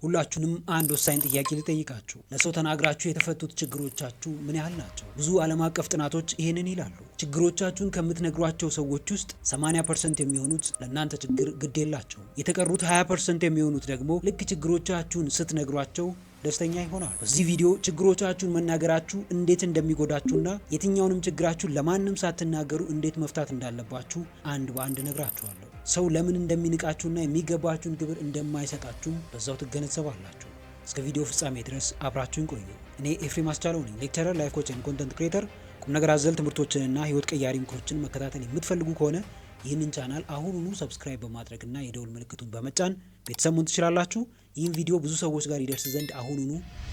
ሁላችሁንም አንድ ወሳኝ ጥያቄ ልጠይቃችሁ። ለሰው ተናግራችሁ የተፈቱት ችግሮቻችሁ ምን ያህል ናቸው? ብዙ ዓለም አቀፍ ጥናቶች ይህንን ይላሉ። ችግሮቻችሁን ከምትነግሯቸው ሰዎች ውስጥ 80% የሚሆኑት ለእናንተ ችግር ግድ የላቸውም። የተቀሩት 20% የሚሆኑት ደግሞ ልክ ችግሮቻችሁን ስትነግሯቸው ደስተኛ ይሆናል። በዚህ ቪዲዮ ችግሮቻችሁን መናገራችሁ እንዴት እንደሚጎዳችሁና የትኛውንም ችግራችሁን ለማንም ሳትናገሩ እንዴት መፍታት እንዳለባችሁ አንድ በአንድ ነግራችኋለሁ። ሰው ለምን እንደሚንቃችሁና የሚገባችሁን ክብር እንደማይሰጣችሁ በዛው ትገነዘባላችሁ። እስከ ቪዲዮ ፍጻሜ ድረስ አብራችሁን ቆዩ። እኔ ኤፍሬም አስቻለው ነኝ፣ ሌክቸረር፣ ላይፍ ኮች ኤንድ ኮንተንት ክሬተር። ቁም ነገር አዘል ትምህርቶችንና ህይወት ቀያሪ ምክሮችን መከታተል የምትፈልጉ ከሆነ ይህንን ቻናል አሁኑኑ ሰብስክራይብ በማድረግና የደውል ምልክቱን በመጫን ቤተሰብ መሆን ትችላላችሁ። ይህን ቪዲዮ ብዙ ሰዎች ጋር ይደርስ ዘንድ አሁኑኑ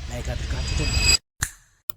ላይክ አድርጋችሁ ጀምሩ።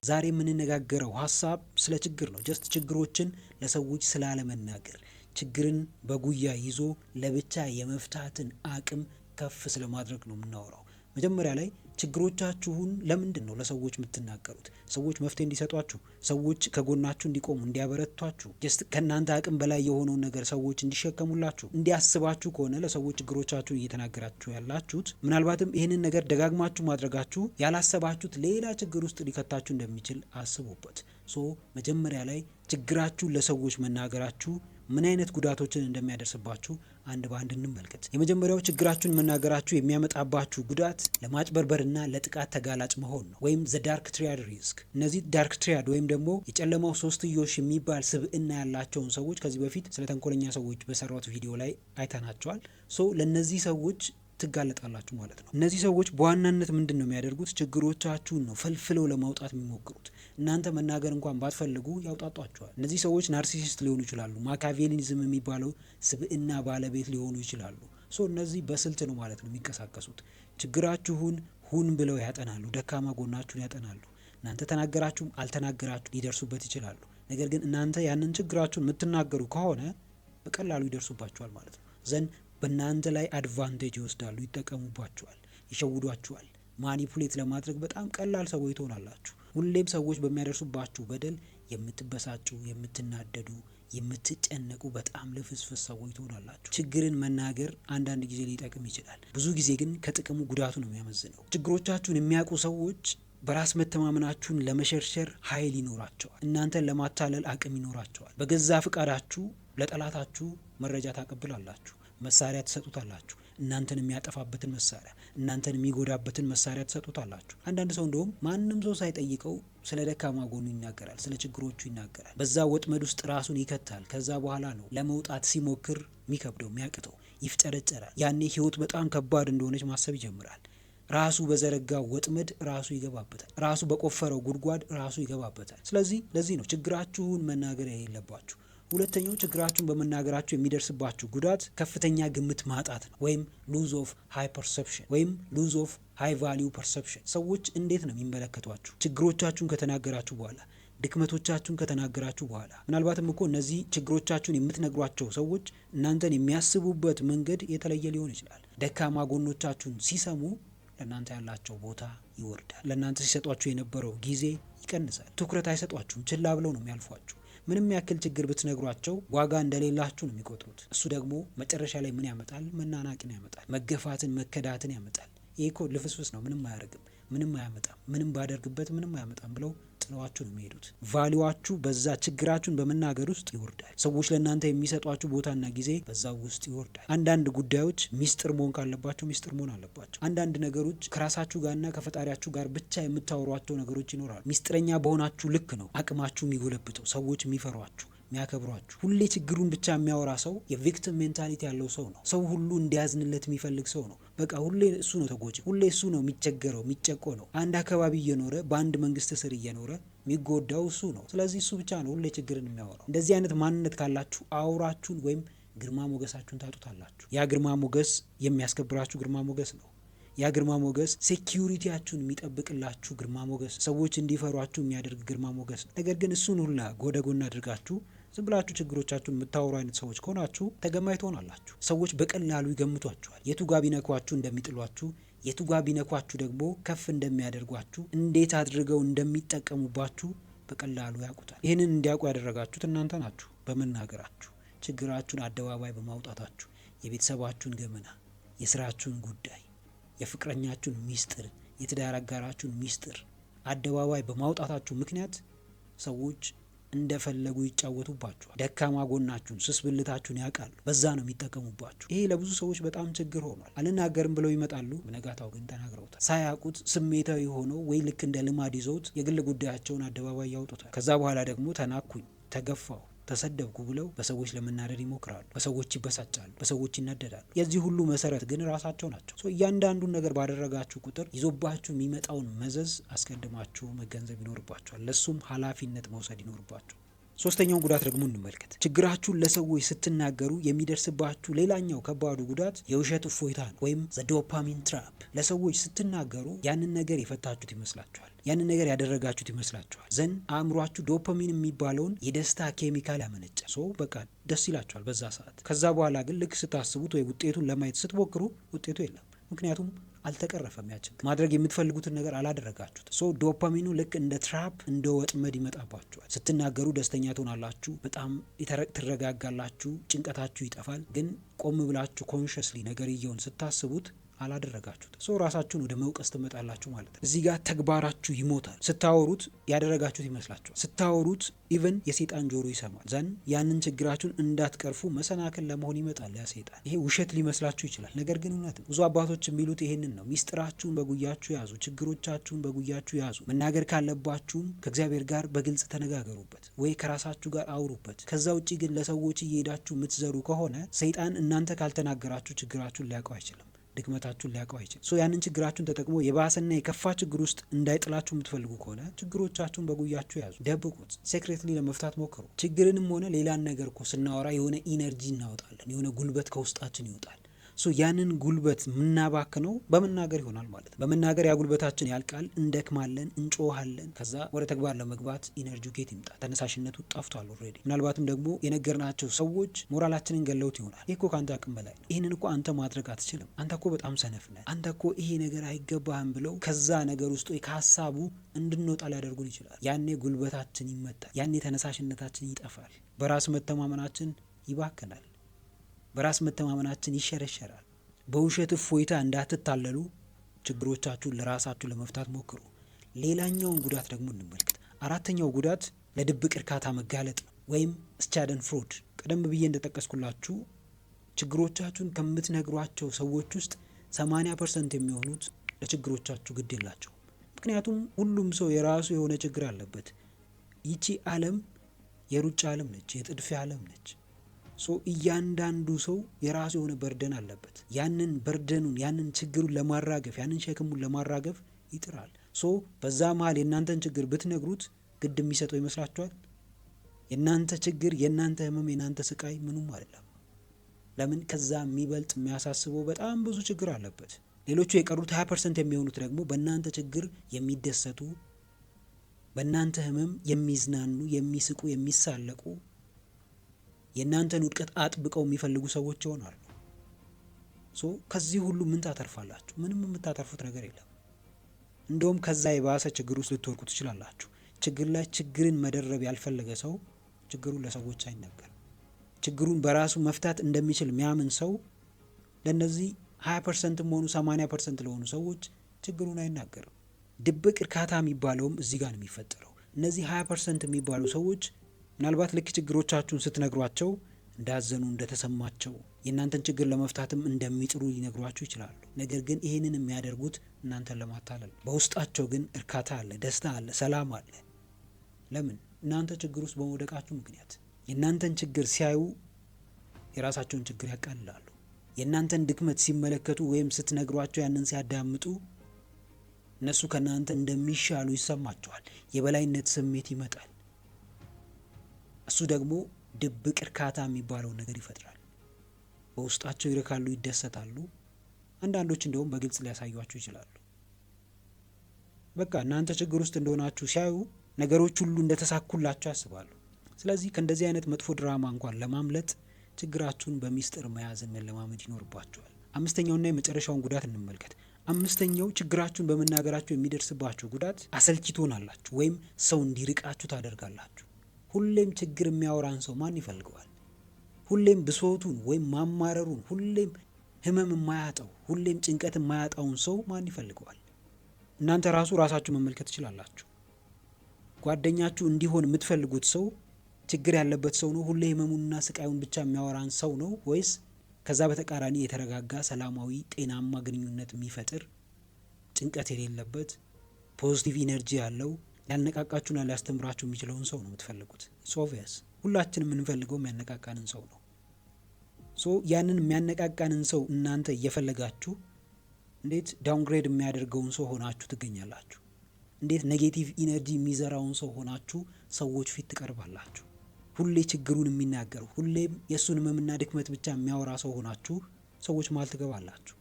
ዛሬ የምንነጋገረው ሀሳብ ስለ ችግር ነው። ጀስት ችግሮችን ለሰዎች ስላለመናገር፣ ችግርን በጉያ ይዞ ለብቻ የመፍታትን አቅም ከፍ ስለማድረግ ነው የምናወራው። መጀመሪያ ላይ ችግሮቻችሁን ለምንድን ነው ለሰዎች የምትናገሩት? ሰዎች መፍትሄ እንዲሰጧችሁ፣ ሰዎች ከጎናችሁ እንዲቆሙ፣ እንዲያበረቷችሁ፣ ጀስት ከእናንተ አቅም በላይ የሆነውን ነገር ሰዎች እንዲሸከሙላችሁ፣ እንዲያስባችሁ ከሆነ ለሰዎች ችግሮቻችሁን እየተናገራችሁ ያላችሁት፣ ምናልባትም ይህንን ነገር ደጋግማችሁ ማድረጋችሁ ያላሰባችሁት ሌላ ችግር ውስጥ ሊከታችሁ እንደሚችል አስቡበት። መጀመሪያ ላይ ችግራችሁን ለሰዎች መናገራችሁ ምን አይነት ጉዳቶችን እንደሚያደርስባችሁ አንድ በአንድ እንመልከት። የመጀመሪያው ችግራችሁን መናገራችሁ የሚያመጣባችሁ ጉዳት ለማጭበርበርና ለጥቃት ተጋላጭ መሆን ነው፣ ወይም ዘ ዳርክ ትሪያድ ሪስክ። እነዚህ ዳርክ ትሪያድ ወይም ደግሞ የጨለማው ሶስትዮሽ የሚባል ስብዕና ያላቸውን ሰዎች ከዚህ በፊት ስለ ተንኮለኛ ሰዎች በሰራሁት ቪዲዮ ላይ አይተናቸዋል። ለእነዚህ ሰዎች ትጋለጣላችሁ ማለት ነው። እነዚህ ሰዎች በዋናነት ምንድን ነው የሚያደርጉት? ችግሮቻችሁን ነው ፈልፍለው ለማውጣት የሚሞክሩት። እናንተ መናገር እንኳን ባትፈልጉ ያውጣጧቸዋል። እነዚህ ሰዎች ናርሲሲስት ሊሆኑ ይችላሉ። ማካቬሊኒዝም የሚባለው ስብዕና ባለቤት ሊሆኑ ይችላሉ። እነዚህ በስልት ነው ማለት ነው የሚንቀሳቀሱት። ችግራችሁን ሁን ብለው ያጠናሉ። ደካማ ጎናችሁን ያጠናሉ። እናንተ ተናገራችሁም አልተናገራችሁ ሊደርሱበት ይችላሉ። ነገር ግን እናንተ ያንን ችግራችሁን የምትናገሩ ከሆነ በቀላሉ ይደርሱባችኋል ማለት ነው። በእናንተ ላይ አድቫንቴጅ ይወስዳሉ፣ ይጠቀሙባችኋል፣ ይሸውዷችኋል። ማኒፑሌት ለማድረግ በጣም ቀላል ሰዎች ትሆናላችሁ። ሁሌም ሰዎች በሚያደርሱባችሁ በደል የምትበሳጩ፣ የምትናደዱ፣ የምትጨነቁ በጣም ልፍስፍስ ሰዎች ትሆናላችሁ። ችግርን መናገር አንዳንድ ጊዜ ሊጠቅም ይችላል፣ ብዙ ጊዜ ግን ከጥቅሙ ጉዳቱ ነው የሚያመዝነው። ችግሮቻችሁን የሚያውቁ ሰዎች በራስ መተማመናችሁን ለመሸርሸር ኃይል ይኖራቸዋል። እናንተን ለማታለል አቅም ይኖራቸዋል። በገዛ ፍቃዳችሁ ለጠላታችሁ መረጃ ታቀብላላችሁ፣ መሳሪያ ትሰጡታላችሁ። እናንተን የሚያጠፋበትን መሳሪያ፣ እናንተን የሚጎዳበትን መሳሪያ ትሰጡታላችሁ። አንዳንድ ሰው እንደውም ማንም ሰው ሳይጠይቀው ስለ ደካማ ጎኑ ይናገራል፣ ስለ ችግሮቹ ይናገራል። በዛ ወጥመድ ውስጥ ራሱን ይከታል። ከዛ በኋላ ነው ለመውጣት ሲሞክር የሚከብደው፣ የሚያቅተው፣ ይፍጨረጨራል። ያኔ ህይወት በጣም ከባድ እንደሆነች ማሰብ ይጀምራል። ራሱ በዘረጋው ወጥመድ ራሱ ይገባበታል። ራሱ በቆፈረው ጉድጓድ ራሱ ይገባበታል። ለዚህ ነው ችግራችሁን መናገር የሌለባችሁ። ሁለተኛው ችግራችሁን በመናገራችሁ የሚደርስባችሁ ጉዳት ከፍተኛ ግምት ማጣት ነው፣ ወይም ሉዝ ኦፍ ሃይ ፐርሰፕሽን ወይም ሉዝ ኦፍ ሃይ ቫሊዩ ፐርሰፕሽን። ሰዎች እንዴት ነው የሚመለከቷችሁ? ችግሮቻችሁን ከተናገራችሁ በኋላ፣ ድክመቶቻችሁን ከተናገራችሁ በኋላ። ምናልባትም እኮ እነዚህ ችግሮቻችሁን የምትነግሯቸው ሰዎች እናንተን የሚያስቡበት መንገድ የተለየ ሊሆን ይችላል። ደካማ ጎኖቻችሁን ሲሰሙ ለእናንተ ያላቸው ቦታ ይወርዳል። ለእናንተ ሲሰጧችሁ የነበረው ጊዜ ይቀንሳል። ትኩረት አይሰጧችሁም። ችላ ብለው ነው የሚያልፏችሁ። ምንም ያክል ችግር ብትነግሯቸው ዋጋ እንደሌላችሁ ነው የሚቆጥሩት። እሱ ደግሞ መጨረሻ ላይ ምን ያመጣል? መናናቅን ያመጣል፣ መገፋትን፣ መከዳትን ያመጣል። ይሄ እኮ ልፍስፍስ ነው፣ ምንም አያደርግም፣ ምንም አያመጣም፣ ምንም ባደርግበት ምንም አያመጣም ብለው ጥለዋችሁ ነው የሚሄዱት። ቫሊዋችሁ በዛ ችግራችሁን በመናገር ውስጥ ይወርዳል። ሰዎች ለእናንተ የሚሰጧችሁ ቦታና ጊዜ በዛው ውስጥ ይወርዳል። አንዳንድ ጉዳዮች ሚስጥር መሆን ካለባቸው ሚስጥር መሆን አለባቸው። አንዳንድ ነገሮች ከራሳችሁ ጋርና ከፈጣሪያችሁ ጋር ብቻ የምታወሯቸው ነገሮች ይኖራሉ። ሚስጥረኛ በሆናችሁ ልክ ነው አቅማችሁ የሚጎለብተው፣ ሰዎች የሚፈሯችሁ፣ የሚያከብሯችሁ። ሁሌ ችግሩን ብቻ የሚያወራ ሰው የቪክቲም ሜንታሊቲ ያለው ሰው ነው። ሰው ሁሉ እንዲያዝንለት የሚፈልግ ሰው ነው። በቃ ሁሌ እሱ ነው ተጎጂ፣ ሁሌ እሱ ነው የሚቸገረው፣ የሚጨቆ ነው። አንድ አካባቢ እየኖረ በአንድ መንግስት ስር እየኖረ የሚጎዳው እሱ ነው። ስለዚህ እሱ ብቻ ነው ሁሌ ችግርን የሚያወራው። እንደዚህ አይነት ማንነት ካላችሁ አውራችሁን ወይም ግርማ ሞገሳችሁን ታጡታላችሁ። ያ ግርማ ሞገስ የሚያስከብራችሁ ግርማ ሞገስ ነው። ያ ግርማ ሞገስ ሴኪዩሪቲያችሁን የሚጠብቅላችሁ ግርማ ሞገስ፣ ሰዎች እንዲፈሯችሁ የሚያደርግ ግርማ ሞገስ ነው። ነገር ግን እሱን ሁላ ጎደ ጎን አድርጋችሁ ዝም ብላችሁ ችግሮቻችሁን የምታወሩ አይነት ሰዎች ከሆናችሁ ተገማኝ ትሆናላችሁ። ሰዎች በቀላሉ ይገምቷችኋል። የቱ ጋ ቢነኳችሁ እንደሚጥሏችሁ፣ የቱ ጋ ቢነኳችሁ ደግሞ ከፍ እንደሚያደርጓችሁ፣ እንዴት አድርገው እንደሚጠቀሙባችሁ በቀላሉ ያውቁታል። ይህንን እንዲያውቁ ያደረጋችሁት እናንተ ናችሁ። በመናገራችሁ፣ ችግራችሁን አደባባይ በማውጣታችሁ፣ የቤተሰባችሁን ገመና፣ የስራችሁን ጉዳይ፣ የፍቅረኛችሁን ሚስጥር፣ የትዳር አጋራችሁን ሚስጥር አደባባይ በማውጣታችሁ ምክንያት ሰዎች እንደፈለጉ ይጫወቱባችኋል። ደካማ ጎናችሁን፣ ስስ ብልታችሁን ያውቃሉ። በዛ ነው የሚጠቀሙባችሁ። ይሄ ለብዙ ሰዎች በጣም ችግር ሆኗል። አልናገርም ብለው ይመጣሉ፣ በነጋታው ግን ተናግረውታል። ሳያውቁት ስሜታዊ ሆነው ወይ ልክ እንደ ልማድ ይዘውት የግል ጉዳያቸውን አደባባይ ያውጡታል። ከዛ በኋላ ደግሞ ተናኩኝ፣ ተገፋው፣ ተሰደብኩ ብለው በሰዎች ለመናደድ ይሞክራሉ። በሰዎች ይበሳጫሉ፣ በሰዎች ይናደዳሉ። የዚህ ሁሉ መሰረት ግን ራሳቸው ናቸው። እያንዳንዱን ነገር ባደረጋችሁ ቁጥር ይዞባችሁ የሚመጣውን መዘዝ አስቀድማችሁ መገንዘብ ይኖርባችኋል። ለሱም ኃላፊነት መውሰድ ይኖርባችኋል። ሶስተኛውን ጉዳት ደግሞ እንመልከት። ችግራችሁን ለሰዎች ስትናገሩ የሚደርስባችሁ ሌላኛው ከባዱ ጉዳት የውሸት እፎይታ ነው፣ ወይም ዘ ዶፓሚን ትራፕ። ለሰዎች ስትናገሩ ያንን ነገር የፈታችሁት ይመስላችኋል፣ ያንን ነገር ያደረጋችሁት ይመስላችኋል። ዘን አእምሯችሁ ዶፓሚን የሚባለውን የደስታ ኬሚካል ያመነጨ በቃ ደስ ይላችኋል በዛ ሰዓት። ከዛ በኋላ ግን ልክ ስታስቡት ወይ ውጤቱን ለማየት ስትሞክሩ ውጤቱ የለም። ምክንያቱም አልተቀረፈም። ያችን ማድረግ የምትፈልጉትን ነገር አላደረጋችሁት። ዶፓሚኑ ልክ እንደ ትራፕ እንደ ወጥመድ ይመጣባችኋል። ስትናገሩ ደስተኛ ትሆናላችሁ፣ በጣም ትረጋጋላችሁ፣ ጭንቀታችሁ ይጠፋል። ግን ቆም ብላችሁ ኮንሽስሊ ነገርየውን ስታስቡት አላደረጋችሁት። ራሳችሁን ወደ መውቀስ ትመጣላችሁ ማለት ነው። እዚህ ጋር ተግባራችሁ ይሞታል። ስታወሩት ያደረጋችሁት ይመስላችኋል። ስታወሩት ኢቨን የሰይጣን ጆሮ ይሰማል። ዘን ያንን ችግራችሁን እንዳትቀርፉ መሰናክል ለመሆን ይመጣል ያ ሰይጣን። ይሄ ውሸት ሊመስላችሁ ይችላል፣ ነገር ግን እውነት ነው። ብዙ አባቶች የሚሉት ይሄንን ነው። ሚስጥራችሁን በጉያችሁ ያዙ፣ ችግሮቻችሁን በጉያችሁ ያዙ። መናገር ካለባችሁም ከእግዚአብሔር ጋር በግልጽ ተነጋገሩበት ወይ ከራሳችሁ ጋር አውሩበት። ከዛ ውጭ ግን ለሰዎች እየሄዳችሁ የምትዘሩ ከሆነ ሰይጣን እናንተ ካልተናገራችሁ ችግራችሁን ሊያውቀው አይችልም፣ ድክመታችሁን ሊያውቀው አይችልም። ያንን ችግራችሁን ተጠቅሞ የባሰና የከፋ ችግር ውስጥ እንዳይጥላችሁ የምትፈልጉ ከሆነ ችግሮቻችሁን በጉያችሁ ያዙ፣ ደብቁት፣ ሴክሬትሊ ለመፍታት ሞክሩ። ችግርንም ሆነ ሌላን ነገር ስናወራ የሆነ ኢነርጂ እናወጣለን፣ የሆነ ጉልበት ከውስጣችን ይወጣል። ያንን ጉልበት የምናባክነው በመናገር ይሆናል ማለት ነው። በመናገር ያ ጉልበታችን ያልቃል፣ እንደክማለን፣ እንጮሃለን። ከዛ ወደ ተግባር ለመግባት ኢነርጂው ኬት ይምጣ? ተነሳሽነቱ ጠፍቷል ኦልሬዲ። ምናልባትም ደግሞ የነገርናቸው ሰዎች ሞራላችንን ገለውት ይሆናል። ይህ እኮ ከአንተ አቅም በላይ ነው፣ ይህንን እኮ አንተ ማድረግ አትችልም፣ አንተ እኮ በጣም ሰነፍ ነህ፣ አንተ እኮ ይሄ ነገር አይገባህም ብለው ከዛ ነገር ውስጥ ወይ ከሀሳቡ እንድንወጣ ሊያደርጉን ይችላል። ያኔ ጉልበታችን ይመታል፣ ያኔ ተነሳሽነታችን ይጠፋል፣ በራስ መተማመናችን ይባክናል፣ በራስ መተማመናችን ይሸረሸራል። በውሸት እፎይታ እንዳትታለሉ ችግሮቻችሁን ለራሳችሁ ለመፍታት ሞክሩ። ሌላኛውን ጉዳት ደግሞ እንመልከት። አራተኛው ጉዳት ለድብቅ እርካታ መጋለጥ ነው፣ ወይም ስቻደን ፍሮድ። ቀደም ብዬ እንደጠቀስኩላችሁ ችግሮቻችሁን ከምትነግሯቸው ሰዎች ውስጥ 80% የሚሆኑት ለችግሮቻችሁ ግድ የላቸው። ምክንያቱም ሁሉም ሰው የራሱ የሆነ ችግር አለበት። ይቺ ዓለም የሩጫ ዓለም ነች፣ የጥድፊያ ዓለም ነች። እያንዳንዱ ሰው የራሱ የሆነ በርደን አለበት። ያንን በርደኑን ያንን ችግሩን ለማራገፍ ያንን ሸክሙን ለማራገፍ ይጥራል። በዛ መሀል የእናንተን ችግር ብትነግሩት ግድ የሚሰጠው ይመስላችኋል? የእናንተ ችግር፣ የእናንተ ህመም፣ የእናንተ ስቃይ ምኑም አይደለም። ለምን? ከዛ የሚበልጥ የሚያሳስበው በጣም ብዙ ችግር አለበት። ሌሎቹ የቀሩት 20% የሚሆኑት ደግሞ በእናንተ ችግር የሚደሰቱ፣ በእናንተ ህመም የሚዝናኑ፣ የሚስቁ፣ የሚሳለቁ፣ የእናንተን ውድቀት አጥብቀው የሚፈልጉ ሰዎች ይሆናሉ። ከዚህ ሁሉ ምን ታተርፋላችሁ? ምንም የምታተርፉት ነገር የለም። እንደውም ከዛ የባሰ ችግር ውስጥ ልትወርቁ ትችላላችሁ። ችግር ላይ ችግርን መደረብ ያልፈለገ ሰው ችግሩን ለሰዎች አይነገርም። ችግሩን በራሱ መፍታት እንደሚችል የሚያምን ሰው ለነዚህ 20%ም ሆኑ 80% ለሆኑ ሰዎች ችግሩን አይናገርም። ድብቅ እርካታ የሚባለውም እዚህ ጋር ነው የሚፈጠረው። እነዚህ 20% የሚባሉ ሰዎች ምናልባት ልክ ችግሮቻችሁን ስትነግሯቸው እንዳዘኑ፣ እንደተሰማቸው የእናንተን ችግር ለመፍታትም እንደሚጥሩ ሊነግሯችሁ ይችላሉ። ነገር ግን ይህንን የሚያደርጉት እናንተን ለማታለል። በውስጣቸው ግን እርካታ አለ፣ ደስታ አለ፣ ሰላም አለ። ለምን? እናንተ ችግር ውስጥ በመውደቃችሁ ምክንያት። የእናንተን ችግር ሲያዩ የራሳቸውን ችግር ያቃልላሉ። የእናንተን ድክመት ሲመለከቱ ወይም ስትነግሯቸው ያንን ሲያዳምጡ እነሱ ከእናንተ እንደሚሻሉ ይሰማቸዋል። የበላይነት ስሜት ይመጣል። እሱ ደግሞ ድብቅ እርካታ የሚባለውን ነገር ይፈጥራል። በውስጣቸው ይረካሉ፣ ይደሰታሉ። አንዳንዶች እንደውም በግልጽ ሊያሳዩአችሁ ይችላሉ። በቃ እናንተ ችግር ውስጥ እንደሆናችሁ ሲያዩ ነገሮች ሁሉ እንደተሳኩላችሁ ያስባሉ። ስለዚህ ከእንደዚህ አይነት መጥፎ ድራማ እንኳን ለማምለጥ ችግራችሁን በሚስጥር መያዝን መለማመድ ይኖርባችኋል። አምስተኛውና የመጨረሻውን ጉዳት እንመልከት። አምስተኛው ችግራችሁን በመናገራችሁ የሚደርስባችሁ ጉዳት አሰልቺ ትሆናላችሁ፣ ወይም ሰው እንዲርቃችሁ ታደርጋላችሁ። ሁሌም ችግር የሚያወራን ሰው ማን ይፈልገዋል? ሁሌም ብሶቱን ወይም ማማረሩን፣ ሁሌም ህመም የማያጣው ሁሌም ጭንቀት የማያጣውን ሰው ማን ይፈልገዋል? እናንተ ራሳችሁ መመልከት ትችላላችሁ። ጓደኛችሁ እንዲሆን የምትፈልጉት ሰው ችግር ያለበት ሰው ነው? ሁሌ ህመሙንና ስቃዩን ብቻ የሚያወራን ሰው ነው? ወይስ ከዛ በተቃራኒ የተረጋጋ ሰላማዊ ጤናማ ግንኙነት የሚፈጥር ጭንቀት የሌለበት ፖዚቲቭ ኢነርጂ ያለው ሊያነቃቃችሁና ሊያስተምራችሁ የሚችለውን ሰው ነው የምትፈልጉት? ኦብቪየስ ሁላችንም የምንፈልገው የሚያነቃቃንን ሰው ነው። ያንን የሚያነቃቃንን ሰው እናንተ እየፈለጋችሁ እንዴት ዳውንግሬድ የሚያደርገውን ሰው ሆናችሁ ትገኛላችሁ? እንዴት ኔጌቲቭ ኢነርጂ የሚዘራውን ሰው ሆናችሁ ሰዎች ፊት ትቀርባላችሁ? ሁሌ ችግሩን የሚናገር ሁሌም የእሱን ህመምና ድክመት ብቻ የሚያወራ ሰው ሆናችሁ ሰዎች መሀል ትገባላችሁ።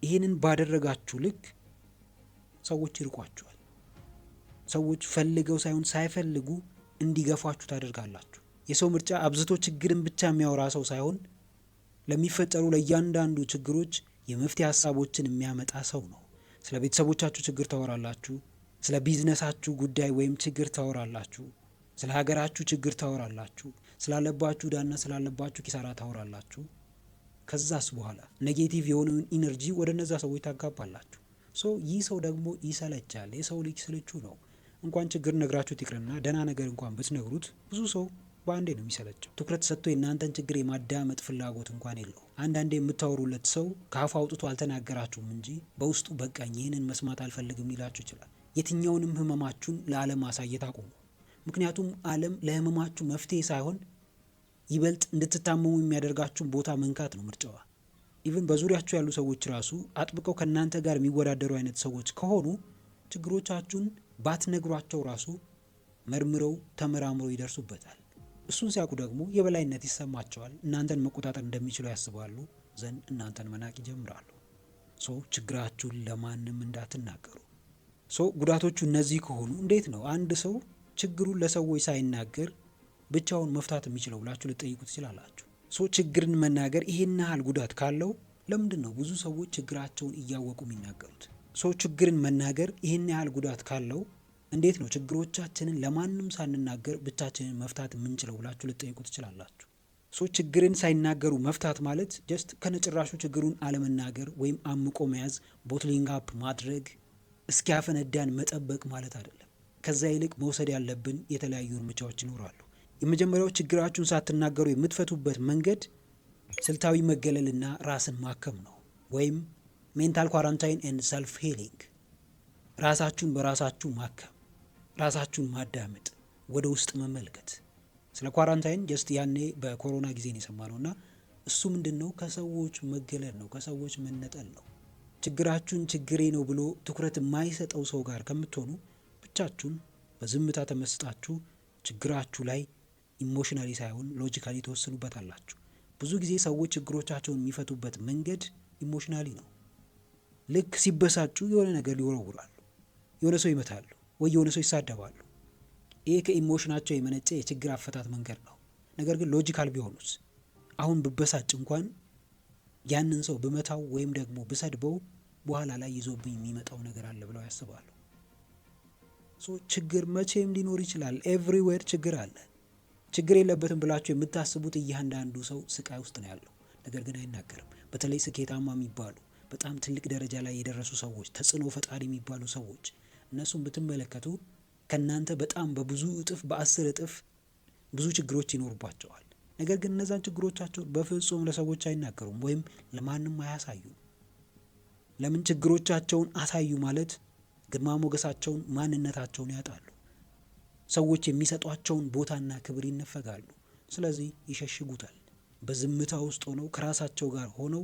ይህንን ባደረጋችሁ ልክ ሰዎች ይርቋችኋል። ሰዎች ፈልገው ሳይሆን ሳይፈልጉ እንዲገፏችሁ ታደርጋላችሁ። የሰው ምርጫ አብዝቶ ችግርን ብቻ የሚያወራ ሰው ሳይሆን ለሚፈጠሩ ለእያንዳንዱ ችግሮች የመፍትሄ ሀሳቦችን የሚያመጣ ሰው ነው። ስለ ቤተሰቦቻችሁ ችግር ታወራላችሁ። ስለ ቢዝነሳችሁ ጉዳይ ወይም ችግር ታወራላችሁ። ስለ ሀገራችሁ ችግር ታወራላችሁ። ስላለባችሁ ዕዳና ስላለባችሁ ኪሳራ ታወራላችሁ። ከዛስ በኋላ ኔጌቲቭ የሆነውን ኢነርጂ ወደ እነዛ ሰዎች ታጋባላችሁ። ይህ ሰው ደግሞ ይሰለቻል። የሰው ልጅ ስልቹ ነው። እንኳን ችግር ነግራችሁት ይቅርና ደህና ነገር እንኳን ብትነግሩት ብዙ ሰው በአንዴ ነው የሚሰለቸው። ትኩረት ሰጥቶ የእናንተን ችግር የማዳመጥ ፍላጎት እንኳን የለው። አንዳንዴ የምታወሩለት ሰው ከአፉ አውጥቶ አልተናገራችሁም እንጂ በውስጡ በቃኝ ይህንን መስማት አልፈልግም ሊላችሁ ይችላል። የትኛውንም ህመማችሁን ለዓለም ማሳየት አቁሙ። ምክንያቱም ዓለም ለህመማችሁ መፍትሄ ሳይሆን ይበልጥ እንድትታመሙ የሚያደርጋችሁን ቦታ መንካት ነው ምርጫዋ። ኢቭን በዙሪያችሁ ያሉ ሰዎች ራሱ አጥብቀው ከእናንተ ጋር የሚወዳደሩ አይነት ሰዎች ከሆኑ ችግሮቻችሁን ባትነግሯቸው ራሱ መርምረው ተመራምረው ይደርሱበታል። እሱን ሲያውቁ ደግሞ የበላይነት ይሰማቸዋል። እናንተን መቆጣጠር እንደሚችሉ ያስባሉ። ዘንድ እናንተን መናቅ ይጀምራሉ። ችግራችሁን ለማንም እንዳትናገሩ። ጉዳቶቹ እነዚህ ከሆኑ እንዴት ነው አንድ ሰው ችግሩን ለሰዎች ሳይናገር ብቻውን መፍታት የሚችለው ብላችሁ ልጠይቁ ትችላላችሁ። ችግርን መናገር ይሄን ያህል ጉዳት ካለው ለምንድን ነው ብዙ ሰዎች ችግራቸውን እያወቁ የሚናገሩት? ችግርን መናገር ይሄን ያህል ጉዳት ካለው እንዴት ነው ችግሮቻችንን ለማንም ሳንናገር ብቻችንን መፍታት የምንችለው ብላችሁ ልጠይቁ ትችላላችሁ። ችግርን ሳይናገሩ መፍታት ማለት ጀስት ከነጭራሹ ችግሩን አለመናገር ወይም አምቆ መያዝ፣ ቦትሊንግ አፕ ማድረግ፣ እስኪያፈነዳን መጠበቅ ማለት አይደለም። ከዛ ይልቅ መውሰድ ያለብን የተለያዩ እርምጃዎች ይኖራሉ። የመጀመሪያው ችግራችሁን ሳትናገሩ የምትፈቱበት መንገድ ስልታዊ መገለልና ራስን ማከም ነው፣ ወይም ሜንታል ኳራንታይን ኤንድ ሰልፍ ሂሊንግ። ራሳችሁን በራሳችሁ ማከም፣ ራሳችሁን ማዳመጥ፣ ወደ ውስጥ መመልከት። ስለ ኳራንታይን ጀስት ያኔ በኮሮና ጊዜ ነው የሰማነው እና እሱ ምንድን ነው? ከሰዎች መገለል ነው፣ ከሰዎች መነጠል ነው። ችግራችሁን ችግሬ ነው ብሎ ትኩረት የማይሰጠው ሰው ጋር ከምትሆኑ ብቻችሁን በዝምታ ተመስጣችሁ ችግራችሁ ላይ ኢሞሽናሊ ሳይሆን ሎጂካሊ ተወስኑበታላችሁ። ብዙ ጊዜ ሰዎች ችግሮቻቸውን የሚፈቱበት መንገድ ኢሞሽናሊ ነው። ልክ ሲበሳጩ የሆነ ነገር ሊወረውራሉ፣ የሆነ ሰው ይመታሉ፣ ወይ የሆነ ሰው ይሳደባሉ። ይሄ ከኢሞሽናቸው የመነጨ የችግር አፈታት መንገድ ነው። ነገር ግን ሎጂካል ቢሆኑስ? አሁን ብበሳጭ እንኳን ያንን ሰው ብመታው ወይም ደግሞ ብሰድበው በኋላ ላይ ይዞብኝ የሚመጣው ነገር አለ ብለው ያስባሉ። ችግር መቼም ሊኖር ይችላል። ኤቭሪዌር ችግር አለ። ችግር የለበትም ብላችሁ የምታስቡት እያንዳንዱ ሰው ስቃይ ውስጥ ነው ያለው፣ ነገር ግን አይናገርም። በተለይ ስኬታማ የሚባሉ በጣም ትልቅ ደረጃ ላይ የደረሱ ሰዎች፣ ተጽዕኖ ፈጣሪ የሚባሉ ሰዎች፣ እነሱም ብትመለከቱ ከእናንተ በጣም በብዙ እጥፍ በ10 እጥፍ ብዙ ችግሮች ይኖሩባቸዋል። ነገር ግን እነዛን ችግሮቻቸውን በፍጹም ለሰዎች አይናገሩም ወይም ለማንም አያሳዩም። ለምን? ችግሮቻቸውን አሳዩ ማለት ግርማ ሞገሳቸውን፣ ማንነታቸውን ያጣሉ። ሰዎች የሚሰጧቸውን ቦታና ክብር ይነፈጋሉ። ስለዚህ ይሸሽጉታል። በዝምታ ውስጥ ሆነው ከራሳቸው ጋር ሆነው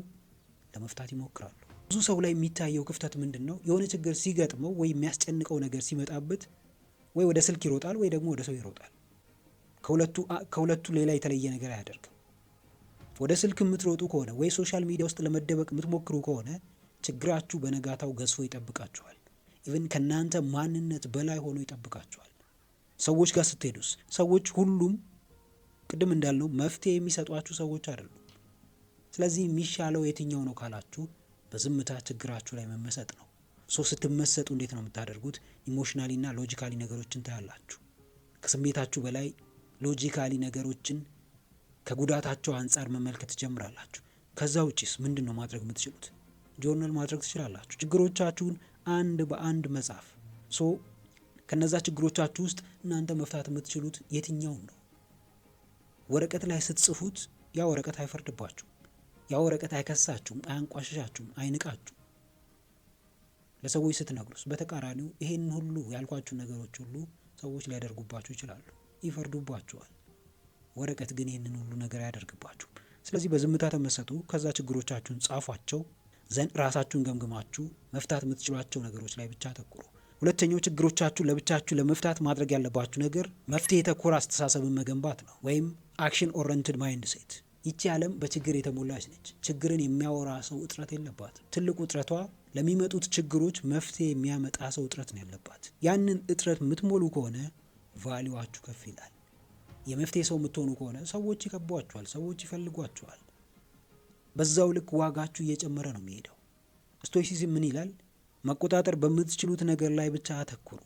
ለመፍታት ይሞክራሉ። ብዙ ሰው ላይ የሚታየው ክፍተት ምንድን ነው? የሆነ ችግር ሲገጥመው ወይ የሚያስጨንቀው ነገር ሲመጣበት ወይ ወደ ስልክ ይሮጣል ወይ ደግሞ ወደ ሰው ይሮጣል። ከሁለቱ ሌላ የተለየ ነገር አያደርግም። ወደ ስልክ የምትሮጡ ከሆነ ወይ ሶሻል ሚዲያ ውስጥ ለመደበቅ የምትሞክሩ ከሆነ ችግራችሁ በነጋታው ገዝፎ ይጠብቃችኋል። ኢቭን ከእናንተ ማንነት በላይ ሆኖ ይጠብቃችኋል። ሰዎች ጋር ስትሄዱስ ሰዎች ሁሉም ቅድም እንዳልነው መፍትሄ የሚሰጧችሁ ሰዎች አይደሉም። ስለዚህ የሚሻለው የትኛው ነው ካላችሁ በዝምታ ችግራችሁ ላይ መመሰጥ ነው። ስትመሰጡ እንዴት ነው የምታደርጉት? ኢሞሽናሊ እና ሎጂካሊ ነገሮችን ታያላችሁ። ከስሜታችሁ በላይ ሎጂካሊ ነገሮችን ከጉዳታቸው አንጻር መመልከት ትጀምራላችሁ። ከዛ ውጪስ ምንድነው ማድረግ የምትችሉት? ጆርናል ማድረግ ትችላላችሁ። ችግሮቻችሁን አንድ በአንድ መጻፍ። ከነዛ ችግሮቻችሁ ውስጥ እናንተ መፍታት የምትችሉት የትኛውን ነው? ወረቀት ላይ ስትጽፉት ያ ወረቀት አይፈርድባችሁም። ያ ወረቀት አይከሳችሁም፣ አያንቋሽሻችሁም፣ አይንቃችሁም። ለሰዎች ስትነግሩስ በተቃራኒው ይሄን ሁሉ ያልኳችሁ ነገሮች ሁሉ ሰዎች ሊያደርጉባችሁ ይችላሉ፣ ይፈርዱባችኋል። ወረቀት ግን ይህንን ሁሉ ነገር አያደርግባችሁም። ስለዚህ በዝምታ ተመሰጡ። ከዛ ችግሮቻችሁን ጻፏቸው። ዘንድ ራሳችሁን ገምግማችሁ መፍታት የምትችሏቸው ነገሮች ላይ ብቻ አተኩሩ። ሁለተኛው ችግሮቻችሁን ለብቻችሁ ለመፍታት ማድረግ ያለባችሁ ነገር መፍትሄ ተኮር አስተሳሰብን መገንባት ነው፣ ወይም አክሽን ኦሪየንትድ ማይንድ ሴት። ይቺ ዓለም በችግር የተሞላች ነች። ችግርን የሚያወራ ሰው እጥረት የለባት። ትልቁ እጥረቷ ለሚመጡት ችግሮች መፍትሄ የሚያመጣ ሰው እጥረት ነው ያለባት። ያንን እጥረት የምትሞሉ ከሆነ ቫሊዋችሁ ከፍ ይላል። የመፍትሄ ሰው የምትሆኑ ከሆነ ሰዎች ይከቧችኋል፣ ሰዎች ይፈልጓችኋል። በዛው ልክ ዋጋችሁ እየጨመረ ነው የሚሄደው። ስቶይሲዝም ምን ይላል? መቆጣጠር በምትችሉት ነገር ላይ ብቻ አተኩሩ።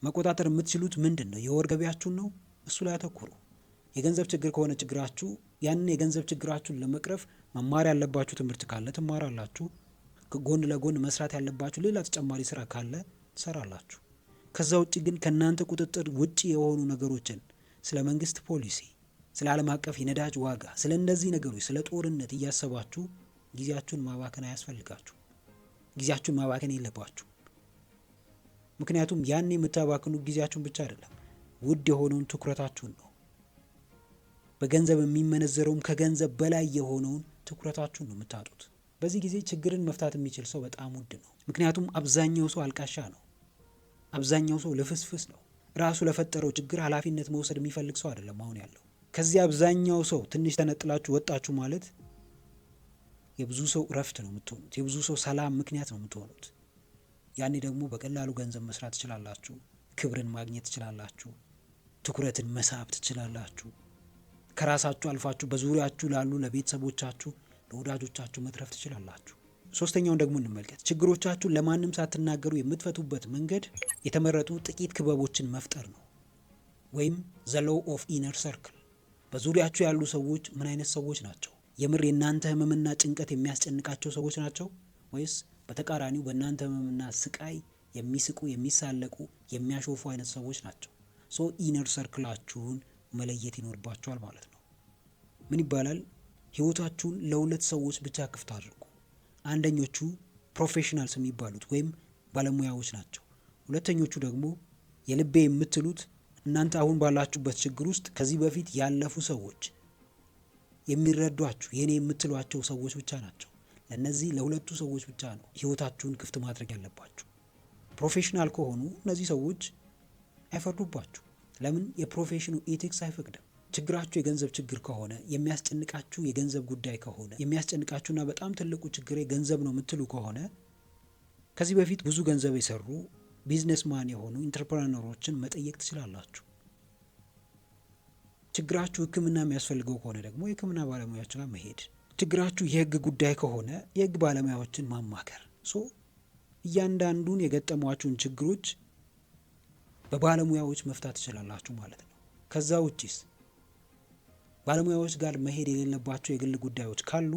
መቆጣጠር የምትችሉት ምንድን ነው? የወር ገቢያችሁን ነው። እሱ ላይ አተኩሩ። የገንዘብ ችግር ከሆነ ችግራችሁ፣ ያንን የገንዘብ ችግራችሁን ለመቅረፍ መማር ያለባችሁ ትምህርት ካለ ትማራላችሁ። ጎን ለጎን መስራት ያለባችሁ ሌላ ተጨማሪ ስራ ካለ ትሰራላችሁ። ከዛ ውጭ ግን ከእናንተ ቁጥጥር ውጭ የሆኑ ነገሮችን፣ ስለ መንግስት ፖሊሲ፣ ስለ ዓለም አቀፍ የነዳጅ ዋጋ፣ ስለ እነዚህ ነገሮች፣ ስለ ጦርነት እያሰባችሁ ጊዜያችሁን ማባከን አያስፈልጋችሁ። ጊዜያችሁን ማባከን የለባችሁ። ምክንያቱም ያን የምታባክኑ ጊዜያችሁን ብቻ አይደለም፣ ውድ የሆነውን ትኩረታችሁን ነው። በገንዘብ የሚመነዘረውም ከገንዘብ በላይ የሆነውን ትኩረታችሁን ነው የምታጡት። በዚህ ጊዜ ችግርን መፍታት የሚችል ሰው በጣም ውድ ነው። ምክንያቱም አብዛኛው ሰው አልቃሻ ነው። አብዛኛው ሰው ልፍስፍስ ነው። ራሱ ለፈጠረው ችግር ኃላፊነት መውሰድ የሚፈልግ ሰው አይደለም አሁን ያለው። ከዚህ አብዛኛው ሰው ትንሽ ተነጥላችሁ ወጣችሁ ማለት የብዙ ሰው እረፍት ነው የምትሆኑት። የብዙ ሰው ሰላም ምክንያት ነው የምትሆኑት። ያኔ ደግሞ በቀላሉ ገንዘብ መስራት ትችላላችሁ፣ ክብርን ማግኘት ትችላላችሁ፣ ትኩረትን መሳብ ትችላላችሁ። ከራሳችሁ አልፋችሁ በዙሪያችሁ ላሉ ለቤተሰቦቻችሁ፣ ለወዳጆቻችሁ መትረፍ ትችላላችሁ። ሶስተኛውን ደግሞ እንመልከት። ችግሮቻችሁን ለማንም ሳትናገሩ የምትፈቱበት መንገድ የተመረጡ ጥቂት ክበቦችን መፍጠር ነው፣ ወይም ዘ ሎው ኦፍ ኢነር ሰርክል። በዙሪያችሁ ያሉ ሰዎች ምን አይነት ሰዎች ናቸው? የምር የእናንተ ህመምና ጭንቀት የሚያስጨንቃቸው ሰዎች ናቸው? ወይስ በተቃራኒው በእናንተ ህመምና ስቃይ የሚስቁ፣ የሚሳለቁ፣ የሚያሾፉ አይነት ሰዎች ናቸው? ኢነር ሰርክላችሁን መለየት ይኖርባችኋል ማለት ነው። ምን ይባላል? ህይወታችሁን ለሁለት ሰዎች ብቻ ክፍት አድርጉ። አንደኞቹ ፕሮፌሽናልስ የሚባሉት ወይም ባለሙያዎች ናቸው። ሁለተኞቹ ደግሞ የልቤ የምትሉት እናንተ አሁን ባላችሁበት ችግር ውስጥ ከዚህ በፊት ያለፉ ሰዎች፣ የሚረዷችሁ የኔ የምትሏቸው ሰዎች ብቻ ናቸው። ለነዚህ ለሁለቱ ሰዎች ብቻ ነው ህይወታችሁን ክፍት ማድረግ ያለባችሁ። ፕሮፌሽናል ከሆኑ እነዚህ ሰዎች አይፈርዱባችሁ። ለምን? የፕሮፌሽኑ ኤቲክስ አይፈቅድም። ችግራችሁ የገንዘብ ችግር ከሆነ፣ የሚያስጨንቃችሁ የገንዘብ ጉዳይ ከሆነ፣ የሚያስጨንቃችሁና በጣም ትልቁ ችግሬ ገንዘብ ነው የምትሉ ከሆነ ከዚህ በፊት ብዙ ገንዘብ የሰሩ ቢዝነስማን የሆኑ ኢንተርፕረነሮችን መጠየቅ ትችላላችሁ። ችግራችሁ ሕክምና የሚያስፈልገው ከሆነ ደግሞ የሕክምና ባለሙያዎች ጋር መሄድ። ችግራችሁ የህግ ጉዳይ ከሆነ የህግ ባለሙያዎችን ማማከር። እያንዳንዱን የገጠሟችሁን ችግሮች በባለሙያዎች መፍታት ትችላላችሁ ማለት ነው። ከዛ ውጪስ ባለሙያዎች ጋር መሄድ የሌለባቸው የግል ጉዳዮች ካሉ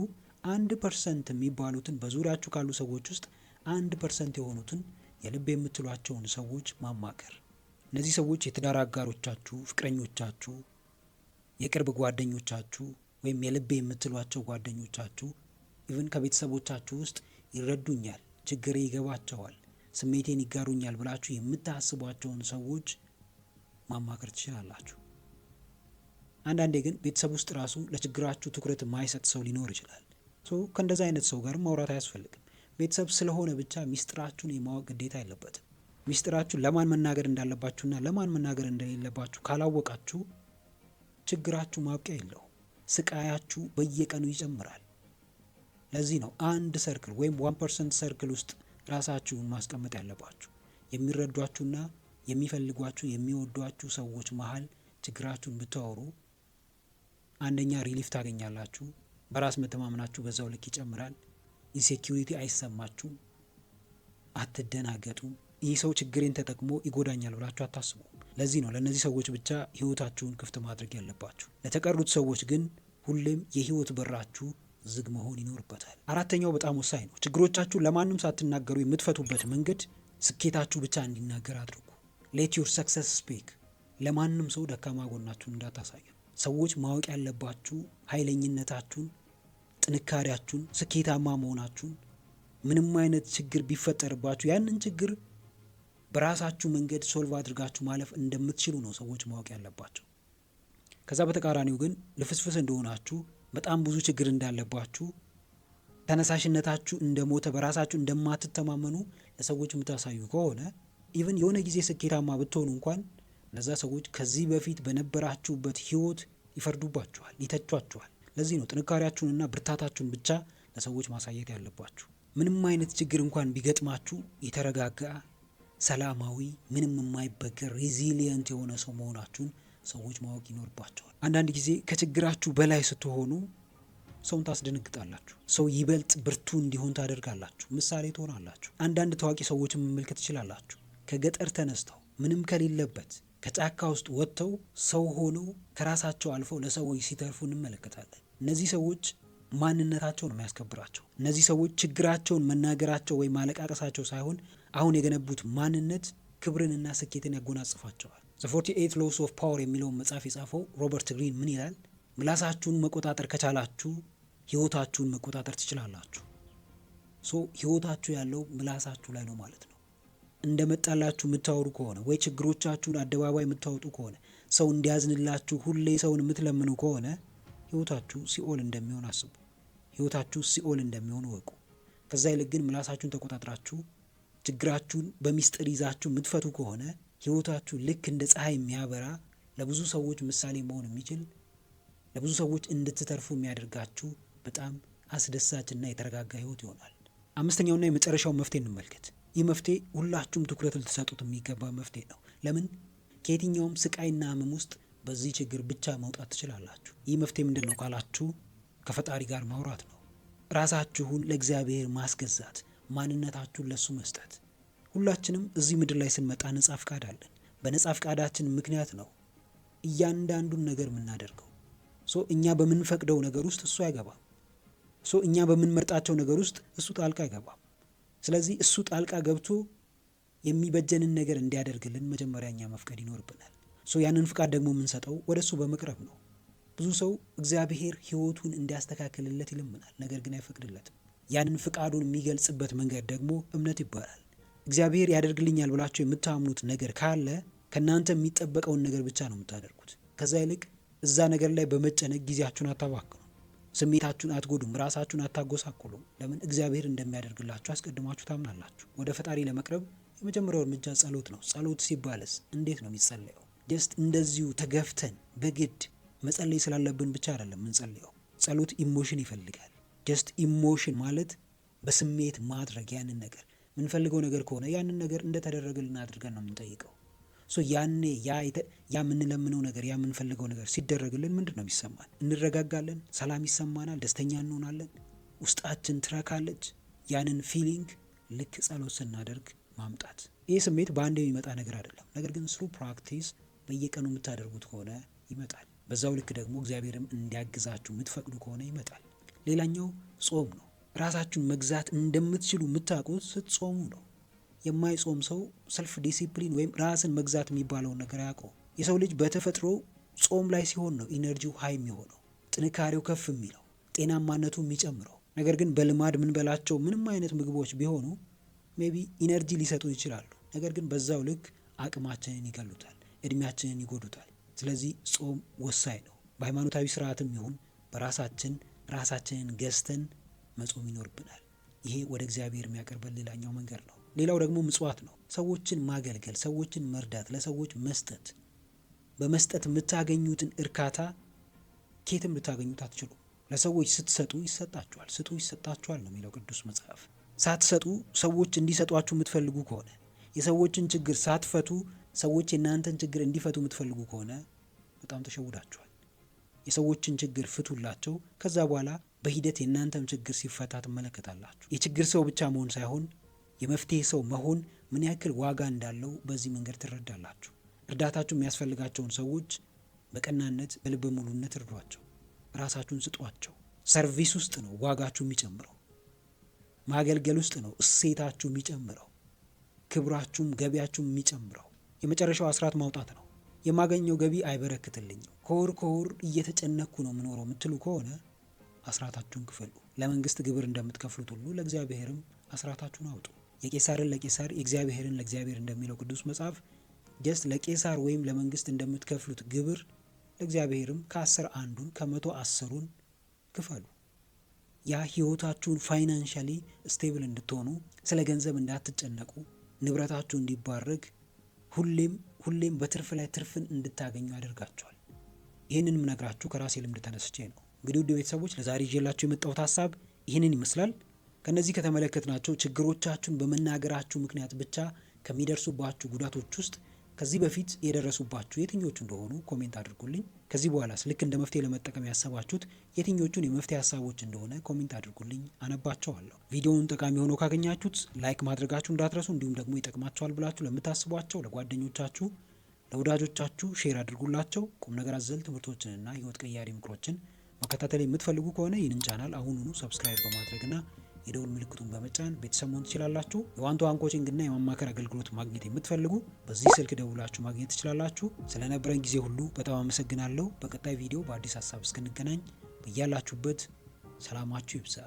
1% የሚባሉትን በዙሪያችሁ ካሉ ሰዎች ውስጥ 1% የሆኑትን የልብ የምትሏቸውን ሰዎች ማማከር። እነዚህ ሰዎች የትዳር አጋሮቻችሁ፣ ፍቅረኞቻችሁ፣ የቅርብ ጓደኞቻችሁ ወይም የልብ የምትሏቸው ጓደኞቻችሁ፣ ኢቭን ከቤተሰቦቻችሁ ውስጥ ይረዱኛል፣ ችግሬ ይገባቸዋል፣ ስሜቴን ይጋሩኛል ብላችሁ የምታስቧቸውን ሰዎች ማማከር ትችላላችሁ። አንዳንዴ ግን ቤተሰብ ውስጥ ራሱ ለችግራችሁ ትኩረት የማይሰጥ ሰው ሊኖር ይችላል። ከእንደዛ አይነት ሰው ጋር ማውራት አያስፈልግም። ቤተሰብ ስለሆነ ብቻ ሚስጥራችሁን የማወቅ ግዴታ የለበትም። ሚስጥራችሁን ለማን መናገር እንዳለባችሁና ለማን መናገር እንደሌለባችሁ ካላወቃችሁ ችግራችሁ ማብቂያ የለው። ስቃያችሁ በየቀኑ ይጨምራል። ለዚህ ነው አንድ ሰርክል ወይም 1% ሰርክል ውስጥ ራሳችሁን ማስቀመጥ ያለባችሁ። የሚረዷችሁና የሚፈልጓችሁ የሚወዷችሁ ሰዎች መሀል ችግራችሁን ብታወሩ አንደኛ ሪሊፍ ታገኛላችሁ፣ በራስ መተማመናችሁ በዛው ልክ ይጨምራል፣ ኢንሴኪዩሪቲ አይሰማችሁም፣ አትደናገጡም። ይህ ሰው ችግሬን ተጠቅሞ ይጎዳኛል ብላችሁ አታስቡ። ለዚህ ነው ለእነዚህ ሰዎች ብቻ ህይወታችሁን ክፍት ማድረግ ያለባችሁ። ለተቀሩት ሰዎች ግን ሁሌም የህይወት በራችሁ ዝግ መሆን ይኖርበታል። አራተኛው በጣም ወሳኝ ነው። ችግሮቻችሁን ለማንም ሳትናገሩ የምትፈቱበት መንገድ ስኬታችሁ ብቻ እንዲናገር አድርጉ። ሌት ዩር ሰክሰስ ስፒክ። ለማንም ሰው ደካማ ጎናችሁን እንዳታሳዩ። ሰዎች ማወቅ ያለባችሁ ኃይለኝነታችሁን፣ ጥንካሬያችሁን፣ ስኬታማ መሆናችሁን። ምንም አይነት ችግር ቢፈጠርባችሁ ያንን ችግር በራሳችሁ መንገድ ሶልቭ አድርጋችሁ ማለፍ እንደምትችሉ ነው ሰዎች ማወቅ ያለባቸው። ከዛ በተቃራኒው ግን ልፍስፍስ እንደሆናችሁ፣ በጣም ብዙ ችግር እንዳለባችሁ፣ ተነሳሽነታችሁ እንደሞተ፣ በራሳችሁ እንደማትተማመኑ ለሰዎች የምታሳዩ ከሆነ ኢቭን የሆነ ጊዜ ስኬታማ ብትሆኑ እንኳን እነዛ ሰዎች ከዚህ በፊት በነበራችሁበት ህይወት ይፈርዱባችኋል፣ ይተቿችኋል። ለዚህ ነው ጥንካሬያችሁንና ብርታታችሁን ብቻ ለሰዎች ማሳየት ያለባችሁ። ምንም አይነት ችግር እንኳን ቢገጥማችሁ የተረጋጋ፣ ሰላማዊ፣ ምንም የማይበገር ሬዚሊየንት የሆነ ሰው መሆናችሁን ሰዎች ማወቅ ይኖርባቸዋል። አንዳንድ ጊዜ ከችግራችሁ በላይ ስትሆኑ ሰውን ታስደነግጣላችሁ። ሰው ይበልጥ ብርቱ እንዲሆን ታደርጋላችሁ። ምሳሌ ትሆናላችሁ። አንዳንድ ታዋቂ ሰዎችን መመልከት ትችላላችሁ። ከገጠር ተነስተው ምንም ከሌለበት ከጫካ ውስጥ ወጥተው ሰው ሆነው ከራሳቸው አልፈው ለሰዎች ሲተርፉ እንመለከታለን። እነዚህ ሰዎች ማንነታቸው ነው የሚያስከብራቸው። እነዚህ ሰዎች ችግራቸውን መናገራቸው ወይም ማለቃቀሳቸው ሳይሆን አሁን የገነቡት ማንነት ክብርንና ስኬትን ያጎናጽፋቸዋል። ዘ 48 Laws of Power የሚለውን መጽሐፍ የጻፈው ሮበርት ግሪን ምን ይላል? ምላሳችሁን መቆጣጠር ከቻላችሁ ህይወታችሁን መቆጣጠር ትችላላችሁ። ህይወታችሁ ያለው ምላሳችሁ ላይ ነው ማለት ነው። እንደመጣላችሁ የምታወሩ ከሆነ ወይ ችግሮቻችሁን አደባባይ የምታወጡ ከሆነ ሰው እንዲያዝንላችሁ ሁሌ ሰውን የምትለምኑ ከሆነ ህይወታችሁ ሲኦል እንደሚሆን አስቡ። ህይወታችሁ ሲኦል እንደሚሆን ወቁ። ከዛ ይልቅ ግን ምላሳችሁን ተቆጣጥራችሁ ችግራችሁን በሚስጥር ይዛችሁ የምትፈቱ ከሆነ ህይወታችሁ ልክ እንደ ፀሐይ የሚያበራ ለብዙ ሰዎች ምሳሌ መሆን የሚችል ለብዙ ሰዎች እንድትተርፉ የሚያደርጋችሁ በጣም አስደሳችና የተረጋጋ ህይወት ይሆናል። አምስተኛውና የመጨረሻው መፍትሄ እንመልከት። ይህ መፍትሄ ሁላችሁም ትኩረት ልትሰጡት የሚገባ መፍትሄ ነው። ለምን? ከየትኛውም ስቃይና ህመም ውስጥ በዚህ ችግር ብቻ መውጣት ትችላላችሁ። ይህ መፍትሄ ምንድን ነው ካላችሁ፣ ከፈጣሪ ጋር ማውራት ነው። ራሳችሁን ለእግዚአብሔር ማስገዛት፣ ማንነታችሁን ለሱ መስጠት። ሁላችንም እዚህ ምድር ላይ ስንመጣ ነጻ ፍቃድ አለን። በነጻ ፍቃዳችን ምክንያት ነው እያንዳንዱን ነገር የምናደርገው። እኛ በምንፈቅደው ነገር ውስጥ እሱ አይገባም። እኛ በምንመርጣቸው ነገር ውስጥ እሱ ጣልቃ አይገባም። ስለዚህ እሱ ጣልቃ ገብቶ የሚበጀንን ነገር እንዲያደርግልን መጀመሪያ እኛ መፍቀድ ይኖርብናል። ያንን ፍቃድ ደግሞ የምንሰጠው ወደ እሱ በመቅረብ ነው። ብዙ ሰው እግዚአብሔር ህይወቱን እንዲያስተካክልለት ይለምናል፣ ነገር ግን አይፈቅድለትም። ያንን ፍቃዱን የሚገልጽበት መንገድ ደግሞ እምነት ይባላል። እግዚአብሔር ያደርግልኛል ብላችሁ የምታምኑት ነገር ካለ ከእናንተ የሚጠበቀውን ነገር ብቻ ነው የምታደርጉት። ከዛ ይልቅ እዛ ነገር ላይ በመጨነቅ ጊዜያችሁን አታባክኑ፣ ስሜታችሁን አትጎዱም፣ ራሳችሁን አታጎሳቁሉም። ለምን? እግዚአብሔር እንደሚያደርግላችሁ አስቀድማችሁ ታምናላችሁ። ወደ ፈጣሪ ለመቅረብ የመጀመሪያው እርምጃ ጸሎት ነው። ጸሎት ሲባልስ እንዴት ነው የሚጸለየው? ጀስት እንደዚሁ ተገፍተን በግድ መጸለይ ስላለብን ብቻ አይደለም የምንጸልየው። ጸሎት ኢሞሽን ይፈልጋል። ጀስት ኢሞሽን ማለት በስሜት ማድረግ ያንን ነገር የምንፈልገው ነገር ከሆነ ያንን ነገር እንደተደረገልን አድርገን ነው የምንጠይቀው። ያኔ ያ የምንለምነው ነገር ያ የምንፈልገው ነገር ሲደረግልን ምንድን ነው የሚሰማን? እንረጋጋለን፣ ሰላም ይሰማናል፣ ደስተኛ እንሆናለን፣ ውስጣችን ትረካለች። ያንን ፊሊንግ ልክ ጸሎት ስናደርግ ማምጣት። ይህ ስሜት በአንድ የሚመጣ ነገር አይደለም፣ ነገር ግን ስሩ ፕራክቲስ በየቀኑ የምታደርጉት ከሆነ ይመጣል። በዛው ልክ ደግሞ እግዚአብሔርም እንዲያግዛችሁ የምትፈቅዱ ከሆነ ይመጣል። ሌላኛው ጾም ነው። ራሳችሁን መግዛት እንደምትችሉ የምታውቁት ስትጾሙ ነው። የማይጾም ሰው ሰልፍ ዲሲፕሊን ወይም ራስን መግዛት የሚባለውን ነገር አያውቀው። የሰው ልጅ በተፈጥሮ ጾም ላይ ሲሆን ነው ኢነርጂው ሀይ የሚሆነው፣ ጥንካሬው ከፍ የሚለው፣ ጤናማነቱ የሚጨምረው። ነገር ግን በልማድ ምንበላቸው ምንም አይነት ምግቦች ቢሆኑ ሜቢ ኢነርጂ ሊሰጡ ይችላሉ፣ ነገር ግን በዛው ልክ አቅማችንን ይገሉታል፣ እድሜያችንን ይጎዱታል። ስለዚህ ጾም ወሳኝ ነው። በሃይማኖታዊ ስርዓትም ይሁን ራሳችንን ገዝተን መጾም ይኖርብናል። ይሄ ወደ እግዚአብሔር የሚያቀርበን ሌላኛው መንገድ ነው። ሌላው ደግሞ ምጽዋት ነው። ሰዎችን ማገልገል፣ ሰዎችን መርዳት፣ ለሰዎች መስጠት። በመስጠት የምታገኙትን እርካታ ኬትም ልታገኙት አትችሉም። ለሰዎች ስትሰጡ ይሰጣችኋል፣ ስጡ ይሰጣችኋል ነው የሚለው ቅዱስ መጽሐፍ። ሳትሰጡ ሰዎች እንዲሰጧችሁ የምትፈልጉ ከሆነ፣ የሰዎችን ችግር ሳትፈቱ ሰዎች የእናንተን ችግር እንዲፈቱ የምትፈልጉ ከሆነ በጣም ተሸውዳችኋል። የሰዎችን ችግር ፍቱላቸው። ከዛ በኋላ በሂደት የእናንተም ችግር ሲፈታ ትመለከታላችሁ። የችግር ሰው ብቻ መሆን ሳይሆን የመፍትሄ ሰው መሆን ምን ያክል ዋጋ እንዳለው በዚህ መንገድ ትረዳላችሁ። እርዳታችሁ የሚያስፈልጋቸውን ሰዎች በቀናነት በልበ ሙሉነት እርዷቸው። ራሳችሁን ስጧቸው። ሰርቪስ ውስጥ ነው ዋጋችሁ የሚጨምረው። ማገልገል ውስጥ ነው እሴታችሁ የሚጨምረው። ክብራችሁም ገቢያችሁም የሚጨምረው። የመጨረሻው አስራት ማውጣት ነው። የማገኘው ገቢ አይበረክትልኝም፣ ከወር እየተጨነኩ ነው የምኖረው የምትሉ ከሆነ አስራታችሁን ክፈሉ። ለመንግስት ግብር እንደምትከፍሉት ሁሉ ለእግዚአብሔርም አስራታችሁን አውጡ። የቄሳርን ለቄሳር የእግዚአብሔርን ለእግዚአብሔር እንደሚለው ቅዱስ መጽሐፍ ጀስት ለቄሳር ወይም ለመንግስት እንደምትከፍሉት ግብር ለእግዚአብሔርም ከ10 አንዱን ከ110ን ክፈሉ። ያ ህይወታችሁን ፋይናንሻሊ ስቴብል እንድትሆኑ፣ ስለ ገንዘብ እንዳትጨነቁ፣ ንብረታችሁ እንዲባረክ፣ ሁሌም በትርፍ ላይ ትርፍን እንድታገኙ ያደርጋቸዋል። ይህንን ምነግራችሁ ከራሴ ልምድ ተነስቼ ነው። እንግዲህ ውድ ቤተሰቦች ለዛሬ ይዤላችሁ የመጣሁት ሀሳብ ይህንን ይመስላል። ከነዚህ ከተመለከትናቸው ችግሮቻችሁን በመናገራችሁ ምክንያት ብቻ ከሚደርሱባችሁ ጉዳቶች ውስጥ ከዚህ በፊት የደረሱባችሁ የትኞቹ እንደሆኑ ኮሜንት አድርጉልኝ። ከዚህ በኋላስ ልክ እንደ መፍትሄ ለመጠቀም ያሰባችሁት የትኞቹን የመፍትሄ ሀሳቦች እንደሆነ ኮሜንት አድርጉልኝ፣ አነባቸዋለሁ። ቪዲዮውን ጠቃሚ ሆኖ ካገኛችሁት ላይክ ማድረጋችሁ እንዳትረሱ። እንዲሁም ደግሞ ይጠቅማቸዋል ብላችሁ ለምታስቧቸው ለጓደኞቻችሁ፣ ለወዳጆቻችሁ ሼር አድርጉላቸው። ቁም ነገር አዘል ትምህርቶችንና ህይወት ቀያሪ ምክሮችን መከታተል የምትፈልጉ ከሆነ ይህንን ቻናል አሁኑኑ ሰብስክራይብ በማድረግና የደውል ምልክቱን በመጫን ቤተሰብ መሆን ትችላላችሁ። የዋን-ቱ-ዋን ኮቺንግና የማማከር አገልግሎት ማግኘት የምትፈልጉ በዚህ ስልክ ደውላችሁ ማግኘት ትችላላችሁ። ስለነበረን ጊዜ ሁሉ በጣም አመሰግናለሁ። በቀጣይ ቪዲዮ በአዲስ ሀሳብ እስክንገናኝ በያላችሁበት ሰላማችሁ ይብዛ።